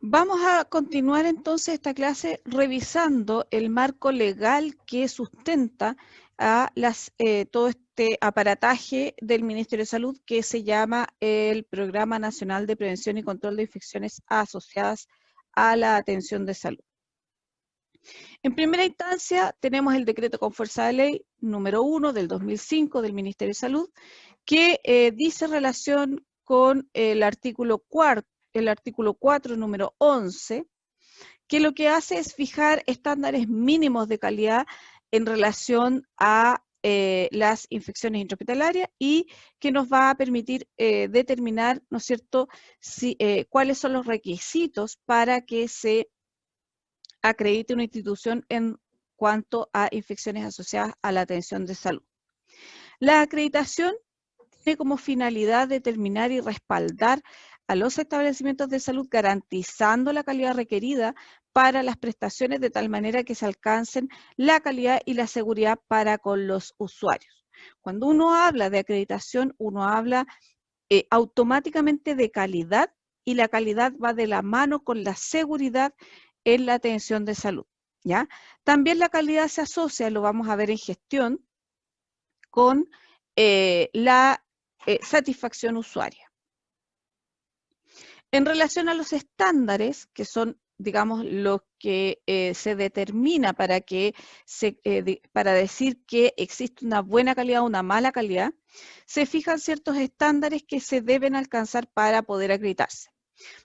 Vamos a continuar entonces esta clase revisando el marco legal que sustenta a todo este aparataje del Ministerio de Salud que se llama el Programa Nacional de Prevención y Control de Infecciones Asociadas a la Atención de Salud. En primera instancia tenemos el decreto con fuerza de ley número 1 del 2005 del Ministerio de Salud que dice relación con el artículo 4, número 11, que lo que hace es fijar estándares mínimos de calidad en relación a las infecciones intrahospitalarias y que nos va a permitir determinar, ¿no es cierto?, cuáles son los requisitos para que se acredite una institución en cuanto a infecciones asociadas a la atención de salud. La acreditación tiene como finalidad determinar y respaldar a los establecimientos de salud garantizando la calidad requerida para las prestaciones de tal manera que se alcancen la calidad y la seguridad para con los usuarios. Cuando uno habla de acreditación, uno habla automáticamente de calidad y la calidad va de la mano con la seguridad en la atención de salud, ¿ya? También la calidad se asocia, lo vamos a ver en gestión, con la satisfacción usuaria. En relación a los estándares, que son, digamos, lo que se determina para decir que existe una buena calidad o una mala calidad, se fijan ciertos estándares que se deben alcanzar para poder acreditarse.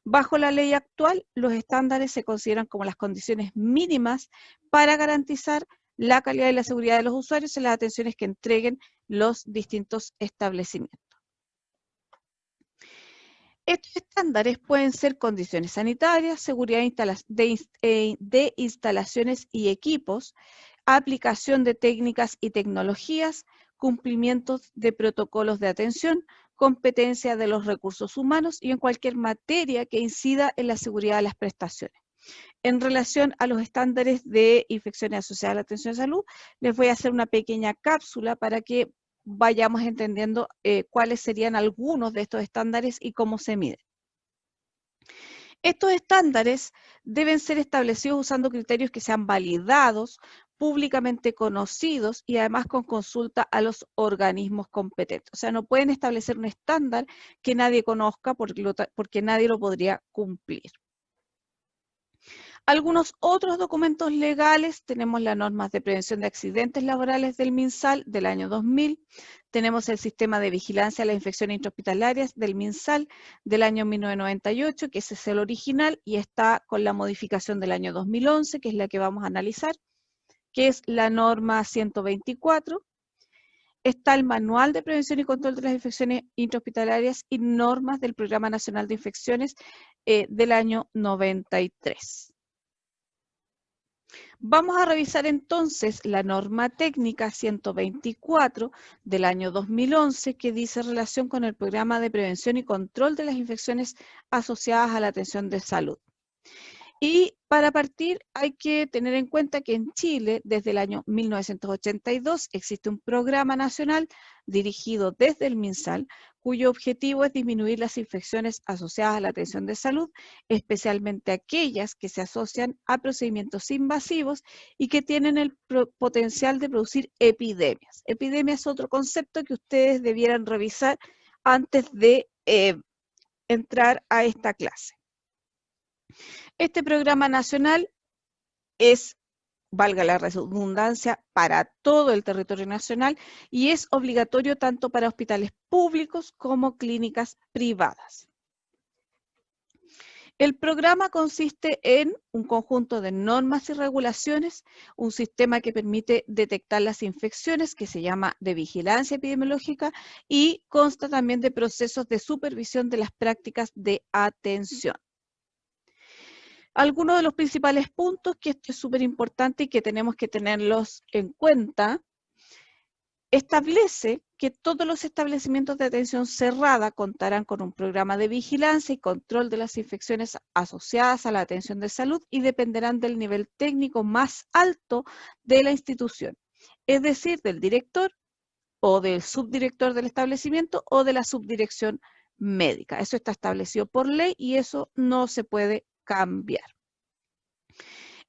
Bajo la ley actual, los estándares se consideran como las condiciones mínimas para garantizar la calidad y la seguridad de los usuarios en las atenciones que entreguen los distintos establecimientos. Estos estándares pueden ser condiciones sanitarias, seguridad de instalaciones y equipos, aplicación de técnicas y tecnologías, cumplimientos de protocolos de atención, competencia de los recursos humanos y en cualquier materia que incida en la seguridad de las prestaciones. En relación a los estándares de infecciones asociadas a la atención de salud, les voy a hacer una pequeña cápsula para que vayamos entendiendo cuáles serían algunos de estos estándares y cómo se miden. Estos estándares deben ser establecidos usando criterios que sean validados, públicamente conocidos y además con consulta a los organismos competentes. O sea, no pueden establecer un estándar que nadie conozca porque nadie lo podría cumplir. Algunos otros documentos legales, tenemos las normas de prevención de accidentes laborales del MinSal del año 2000, tenemos el sistema de vigilancia a las infecciones intrahospitalarias del MinSal del año 1998, que ese es el original y está con la modificación del año 2011, que es la que vamos a analizar, que es la norma 124. Está el Manual de Prevención y Control de las Infecciones Intrahospitalarias y normas del Programa Nacional de Infecciones del año 93. Vamos a revisar entonces la norma técnica 124 del año 2011 que dice relación con el programa de prevención y control de las infecciones asociadas a la atención de salud. Y para partir hay que tener en cuenta que en Chile desde el año 1982 existe un programa nacional dirigido desde el MinSal cuyo objetivo es disminuir las infecciones asociadas a la atención de salud, especialmente aquellas que se asocian a procedimientos invasivos y que tienen el potencial de producir epidemias. Epidemia es otro concepto que ustedes debieran revisar antes de entrar a esta clase. Este programa nacional es, valga la redundancia, para todo el territorio nacional y es obligatorio tanto para hospitales públicos como clínicas privadas. El programa consiste en un conjunto de normas y regulaciones, un sistema que permite detectar las infecciones que se llama de vigilancia epidemiológica y consta también de procesos de supervisión de las prácticas de atención. Algunos de los principales puntos, que esto es súper importante y que tenemos que tenerlos en cuenta, establece que todos los establecimientos de atención cerrada contarán con un programa de vigilancia y control de las infecciones asociadas a la atención de salud y dependerán del nivel técnico más alto de la institución, es decir, del director o del subdirector del establecimiento o de la subdirección médica. Eso está establecido por ley y eso no se puede cambiar.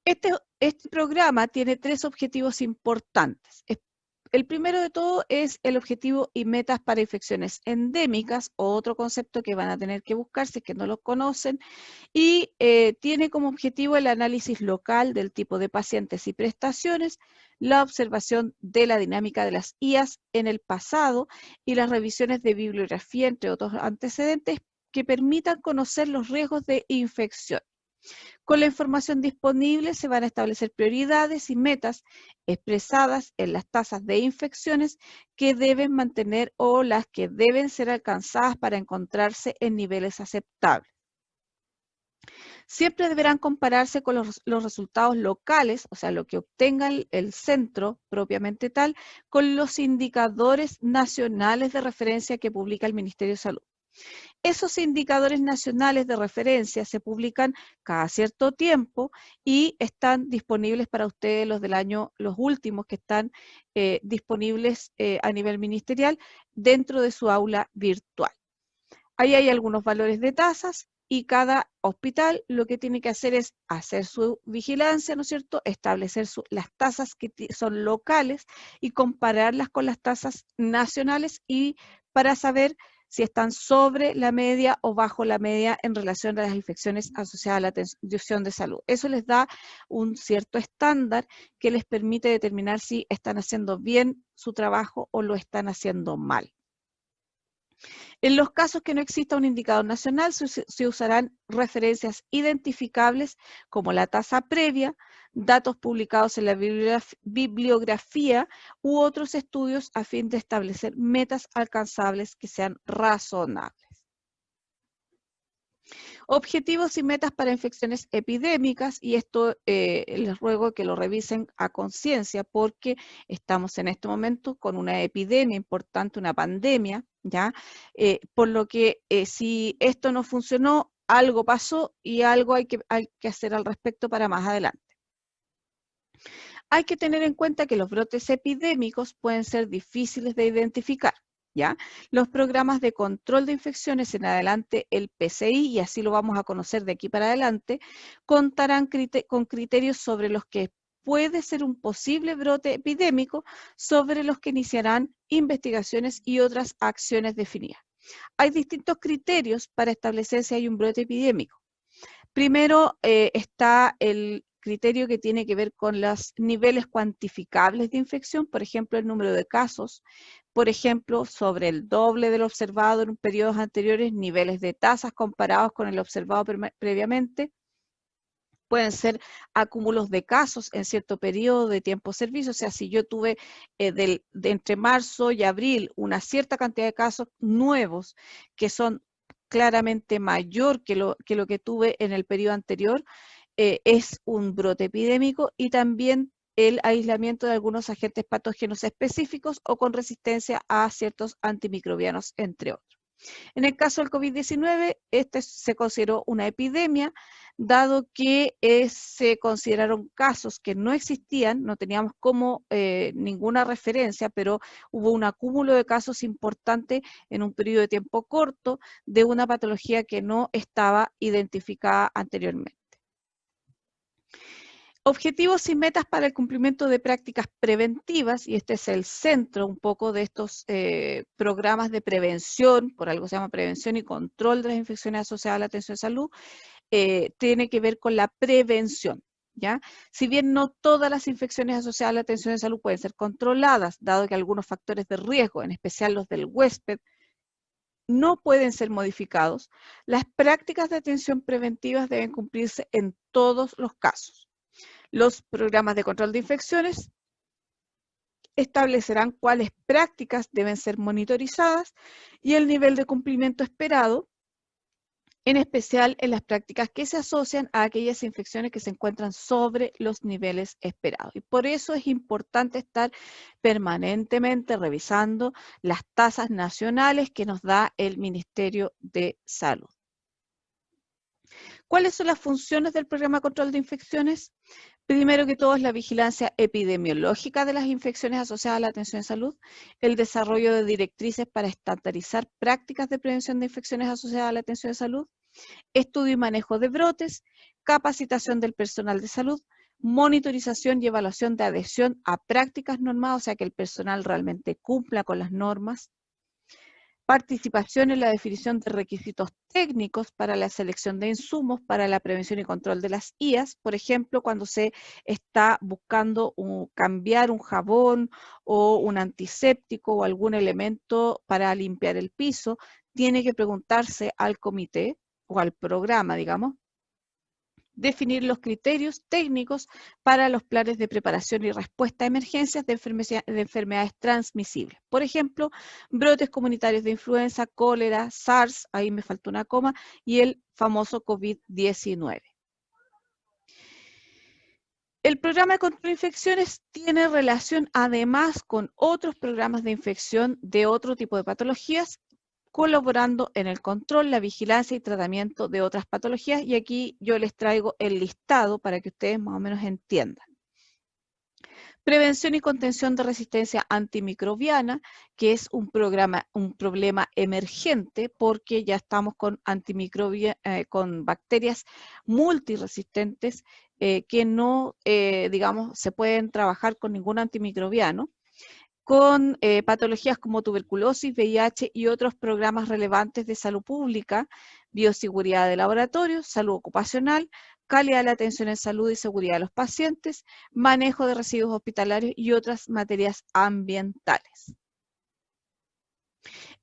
Este programa tiene 3 objetivos importantes. El primero de todo es el objetivo y metas para infecciones endémicas, otro concepto que van a tener que buscar si es que no lo conocen, y tiene como objetivo el análisis local del tipo de pacientes y prestaciones, la observación de la dinámica de las IAS en el pasado y las revisiones de bibliografía, entre otros antecedentes, que permitan conocer los riesgos de infección. Con la información disponible se van a establecer prioridades y metas expresadas en las tasas de infecciones que deben mantener o las que deben ser alcanzadas para encontrarse en niveles aceptables. Siempre deberán compararse con los resultados locales, o sea, lo que obtenga el centro propiamente tal, con los indicadores nacionales de referencia que publica el Ministerio de Salud. Esos indicadores nacionales de referencia se publican cada cierto tiempo y están disponibles para ustedes los últimos que están disponibles a nivel ministerial dentro de su aula virtual. Ahí hay algunos valores de tasas y cada hospital lo que tiene que hacer es hacer su vigilancia, ¿no es cierto? Establecer las tasas que son locales y compararlas con las tasas nacionales y para saber si están sobre la media o bajo la media en relación a las infecciones asociadas a la atención de salud. Eso les da un cierto estándar que les permite determinar si están haciendo bien su trabajo o lo están haciendo mal. En los casos que no exista un indicador nacional, se usarán referencias identificables como la tasa previa, datos publicados en la bibliografía u otros estudios a fin de establecer metas alcanzables que sean razonables. Objetivos y metas para infecciones epidémicas, y esto les ruego que lo revisen a conciencia porque estamos en este momento con una epidemia importante, una pandemia, ¿ya? Por lo que si esto no funcionó, algo pasó y algo hay que hacer al respecto para más adelante. Hay que tener en cuenta que los brotes epidémicos pueden ser difíciles de identificar. ¿Ya? Los programas de control de infecciones en adelante, el PCI, y así lo vamos a conocer de aquí para adelante, contarán con criterios sobre los que puede ser un posible brote epidémico, sobre los que iniciarán investigaciones y otras acciones definidas. Hay distintos criterios para establecer si hay un brote epidémico. Primero está el criterio que tiene que ver con los niveles cuantificables de infección, por ejemplo, el número de casos, por ejemplo, sobre el doble de lo observado en periodos anteriores, niveles de tasas comparados con el observado previamente. Pueden ser acúmulos de casos en cierto periodo de tiempo de servicio, o sea, si yo tuve entre marzo y abril una cierta cantidad de casos nuevos que son claramente mayor que lo que tuve en el periodo anterior, es un brote epidémico, y también el aislamiento de algunos agentes patógenos específicos o con resistencia a ciertos antimicrobianos, entre otros. En el caso del COVID-19, este se consideró una epidemia, dado que se consideraron casos que no existían, no teníamos ninguna referencia, pero hubo un acúmulo de casos importante en un periodo de tiempo corto de una patología que no estaba identificada anteriormente. Objetivos y metas para el cumplimiento de prácticas preventivas, y este es el centro un poco de estos programas de prevención, por algo se llama prevención y control de las infecciones asociadas a la atención de salud, tiene que ver con la prevención, ¿ya? Si bien no todas las infecciones asociadas a la atención de salud pueden ser controladas, dado que algunos factores de riesgo, en especial los del huésped, no pueden ser modificados, las prácticas de atención preventivas deben cumplirse en todos los casos. Los programas de control de infecciones establecerán cuáles prácticas deben ser monitorizadas y el nivel de cumplimiento esperado, en especial en las prácticas que se asocian a aquellas infecciones que se encuentran sobre los niveles esperados. Y por eso es importante estar permanentemente revisando las tasas nacionales que nos da el Ministerio de Salud. ¿Cuáles son las funciones del programa de control de infecciones? Primero que todo es la vigilancia epidemiológica de las infecciones asociadas a la atención de salud, el desarrollo de directrices para estandarizar prácticas de prevención de infecciones asociadas a la atención de salud, estudio y manejo de brotes, capacitación del personal de salud, monitorización y evaluación de adhesión a prácticas normadas, o sea que el personal realmente cumpla con las normas, participación en la definición de requisitos técnicos para la selección de insumos para la prevención y control de las IAS, por ejemplo, cuando se está buscando cambiar un jabón o un antiséptico o algún elemento para limpiar el piso, tiene que preguntarse al comité o al programa, digamos, definir los criterios técnicos para los planes de preparación y respuesta a emergencias de enfermedades transmisibles. Por ejemplo, brotes comunitarios de influenza, cólera, SARS, ahí me faltó una coma, y el famoso COVID-19. El programa de control de infecciones tiene relación además con otros programas de infección de otro tipo de patologías, colaborando en el control, la vigilancia y tratamiento de otras patologías, y aquí yo les traigo el listado para que ustedes más o menos entiendan. Prevención y contención de resistencia antimicrobiana, que es un problema emergente porque ya estamos con con bacterias multiresistentes que no, digamos, se pueden trabajar con ningún antimicrobiano, con patologías como tuberculosis, VIH y otros programas relevantes de salud pública, bioseguridad de laboratorio, salud ocupacional, calidad de la atención en salud y seguridad de los pacientes, manejo de residuos hospitalarios y otras materias ambientales.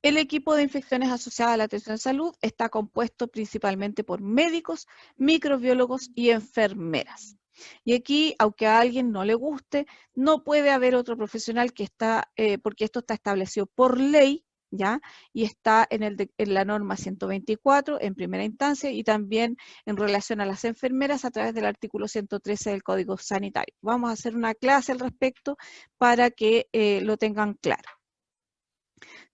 El equipo de infecciones asociadas a la atención en salud está compuesto principalmente por médicos, microbiólogos y enfermeras. Y aquí, aunque a alguien no le guste, no puede haber otro profesional que está, porque esto está establecido por ley, ¿ya? Y está en la norma 124 en primera instancia y también en relación a las enfermeras a través del artículo 113 del Código Sanitario. Vamos a hacer una clase al respecto para que lo tengan claro.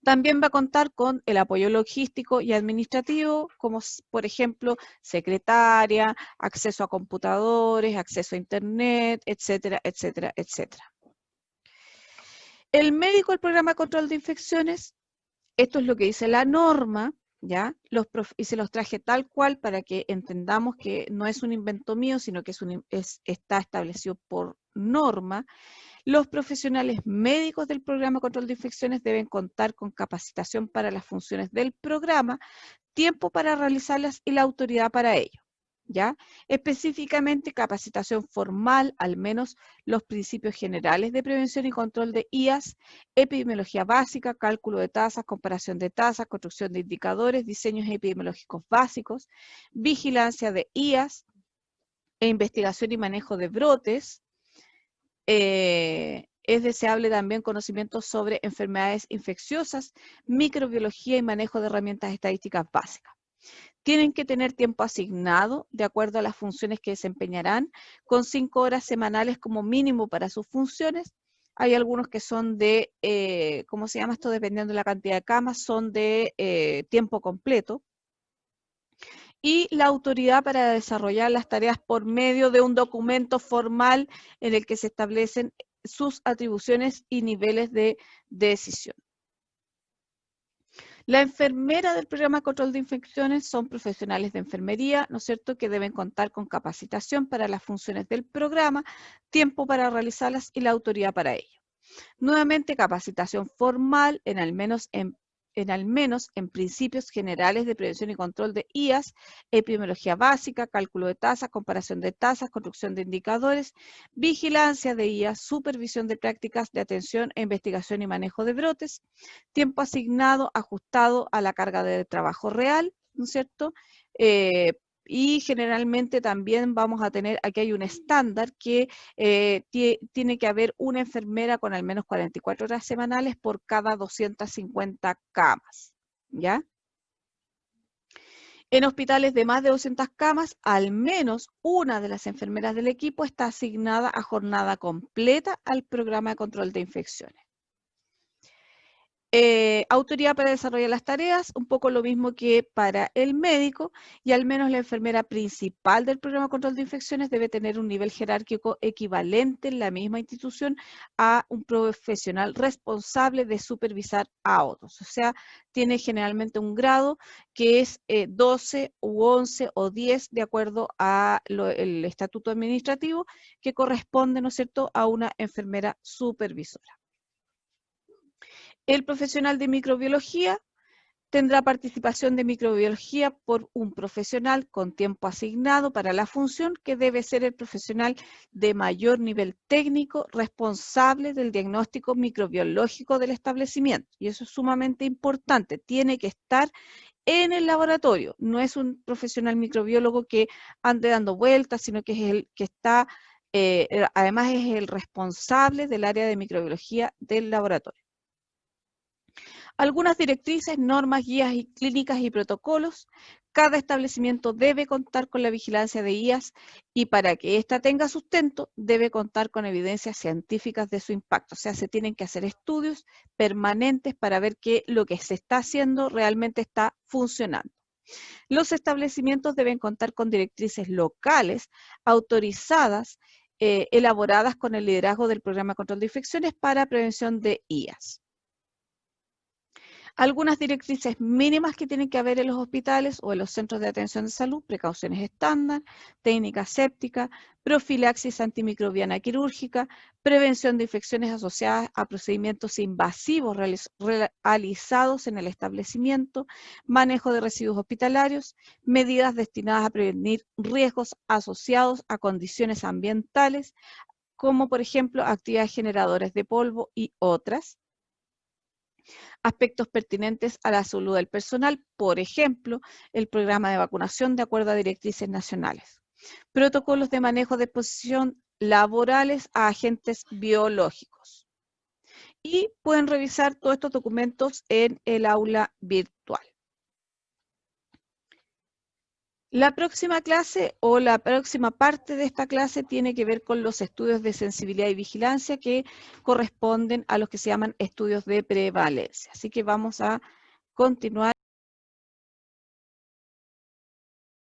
También va a contar con el apoyo logístico y administrativo, como por ejemplo secretaria, acceso a computadores, acceso a internet, etcétera, etcétera, etcétera. El médico del programa de control de infecciones, esto es lo que dice la norma, ¿ya? Y se los traje tal cual para que entendamos que no es un invento mío, sino que está establecido por norma. Los profesionales médicos del programa de control de infecciones deben contar con capacitación para las funciones del programa, tiempo para realizarlas y la autoridad para ello, ¿ya? Específicamente capacitación formal, al menos los principios generales de prevención y control de IAS, epidemiología básica, cálculo de tasas, comparación de tasas, construcción de indicadores, diseños epidemiológicos básicos, vigilancia de IAS e investigación y manejo de brotes. Es deseable también conocimientos sobre enfermedades infecciosas, microbiología y manejo de herramientas estadísticas básicas. Tienen que tener tiempo asignado de acuerdo a las funciones que desempeñarán, con 5 horas semanales como mínimo para sus funciones. Hay algunos que son de, ¿cómo se llama esto? Dependiendo de la cantidad de camas, son de tiempo completo. Y la autoridad para desarrollar las tareas por medio de un documento formal en el que se establecen sus atribuciones y niveles de decisión. La enfermera del programa de control de infecciones son profesionales de enfermería, ¿no es cierto?, que deben contar con capacitación para las funciones del programa, tiempo para realizarlas y la autoridad para ello. Nuevamente, capacitación formal en al menos en principios generales de prevención y control de IAS, epidemiología básica, cálculo de tasas, comparación de tasas, construcción de indicadores, vigilancia de IAS, supervisión de prácticas de atención e investigación y manejo de brotes, tiempo asignado, ajustado a la carga de trabajo real, ¿no es cierto? Y generalmente también vamos a tener, aquí hay un estándar que tiene que haber una enfermera con al menos 44 horas semanales por cada 250 camas, ¿ya? En hospitales de más de 200 camas, al menos una de las enfermeras del equipo está asignada a jornada completa al programa de control de infecciones. Autoridad para desarrollar las tareas, un poco lo mismo que para el médico, y al menos la enfermera principal del programa de control de infecciones debe tener un nivel jerárquico equivalente en la misma institución a un profesional responsable de supervisar a otros. O sea, tiene generalmente un grado que es 12 u 11 o 10 de acuerdo al estatuto administrativo que corresponde, ¿no es cierto?, a una enfermera supervisora. El profesional de microbiología tendrá participación de microbiología por un profesional con tiempo asignado para la función que debe ser el profesional de mayor nivel técnico responsable del diagnóstico microbiológico del establecimiento. Y eso es sumamente importante, tiene que estar en el laboratorio, no es un profesional microbiólogo que ande dando vueltas, sino que es el que está, además es el responsable del área de microbiología del laboratorio. Algunas directrices, normas, guías y clínicas y protocolos. Cada establecimiento debe contar con la vigilancia de IAS y para que ésta tenga sustento debe contar con evidencias científicas de su impacto. O sea, se tienen que hacer estudios permanentes para ver que lo que se está haciendo realmente está funcionando. Los establecimientos deben contar con directrices locales autorizadas, elaboradas con el liderazgo del Programa de Control de Infecciones para prevención de IAS. Algunas directrices mínimas que tienen que haber en los hospitales o en los centros de atención de salud: precauciones estándar, técnica séptica, profilaxis antimicrobiana quirúrgica, prevención de infecciones asociadas a procedimientos invasivos realizados en el establecimiento, manejo de residuos hospitalarios, medidas destinadas a prevenir riesgos asociados a condiciones ambientales, como por ejemplo actividades generadoras de polvo y otras. Aspectos pertinentes a la salud del personal, por ejemplo, el programa de vacunación de acuerdo a directrices nacionales. Protocolos de manejo de exposición laborales a agentes biológicos. Y pueden revisar todos estos documentos en el aula virtual. La próxima clase o la próxima parte de esta clase tiene que ver con los estudios de sensibilidad y vigilancia que corresponden a los que se llaman estudios de prevalencia. Así que vamos a continuar.